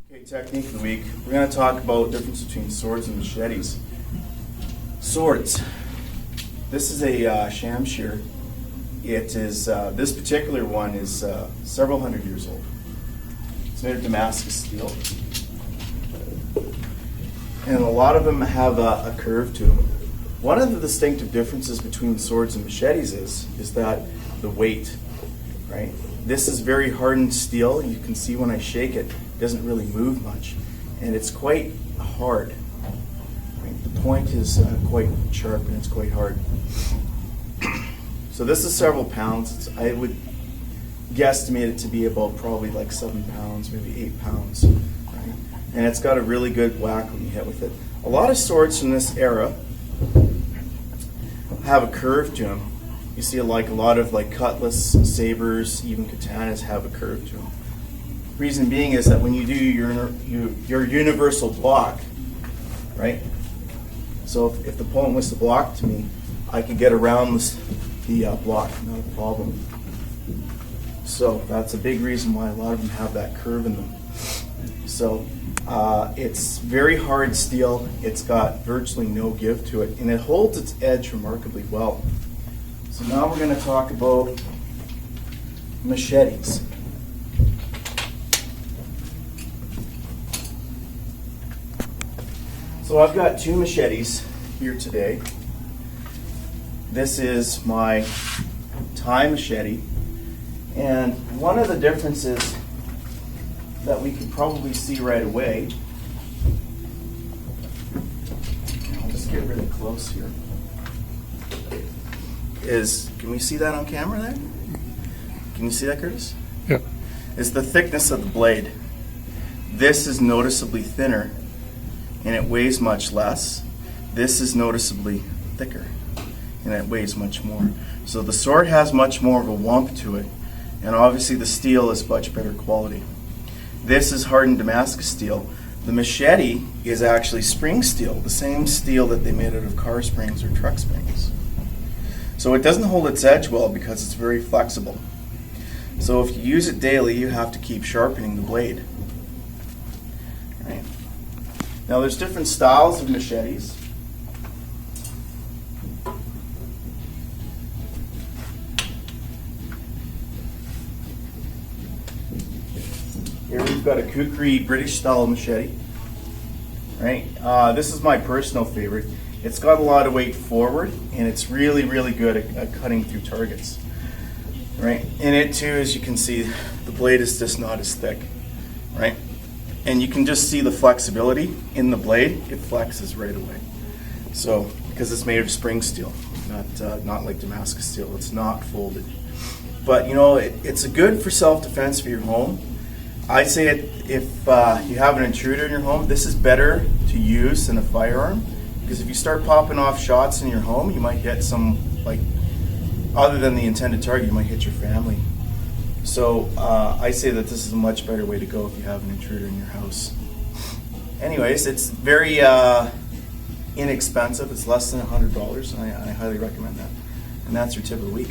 Okay, technique of the week. We're going to talk about the difference between swords and machetes. Swords. This is a shamshear. It is this particular one is several hundred years old. It's made of Damascus steel, and a lot of them have a curve to them. One of the distinctive differences between swords and machetes is that the weight, right? This is very hardened steel. You can see when I shake it, it doesn't really move much, and it's quite hard. Right? The point is quite sharp and it's quite hard. So this is several pounds. I would guesstimate it to be about probably like 7 pounds, maybe 8 pounds. Right? And it's got a really good whack when you hit with it. A lot of swords from this era have a curve to them. You see like a lot of like cutlass, sabres, even katanas have a curve to them. Reason being is that when you do your universal block, right? So if the opponent was to block to me, I could get around the block, not a problem. So that's a big reason why a lot of them have that curve in them. So it's very hard steel. It's got virtually no give to it, and it holds its edge remarkably well. So now we're going to talk about machetes. So I've got two machetes here today. This is my Thai machete, and one of the differences that we can probably see right away, I'll just get really close here, is, can we see that on camera there? Can you see that, Curtis? Yeah. Is the thickness of the blade. This is noticeably thinner and it weighs much less. This is noticeably thicker and it weighs much more. So the sword has much more of a wump to it, and obviously the steel is much better quality. This is hardened Damascus steel. The machete is actually spring steel, the same steel that they made out of car springs or truck springs. So it doesn't hold its edge well because it's very flexible. So if you use it daily, you have to keep sharpening the blade. Right. Now there's different styles of machetes. Here we've got a kukri British style machete. Right. This is my personal favorite. It's got a lot of weight forward, and it's really, really good at cutting through targets. Right. In it too, as you can see, the blade is just not as thick. Right. And you can just see the flexibility in the blade. It flexes right away. So because it's made of spring steel, not like Damascus steel. It's not folded. But you know, it's a good for self-defense for your home. I'd say if you have an intruder in your home, this is better to use than a firearm, because if you start popping off shots in your home, you might hit some, like, other than the intended target, you might hit your family. So I say that this is a much better way to go if you have an intruder in your house. Anyways, it's very inexpensive. It's less than $100, and I highly recommend that. And that's your tip of the week.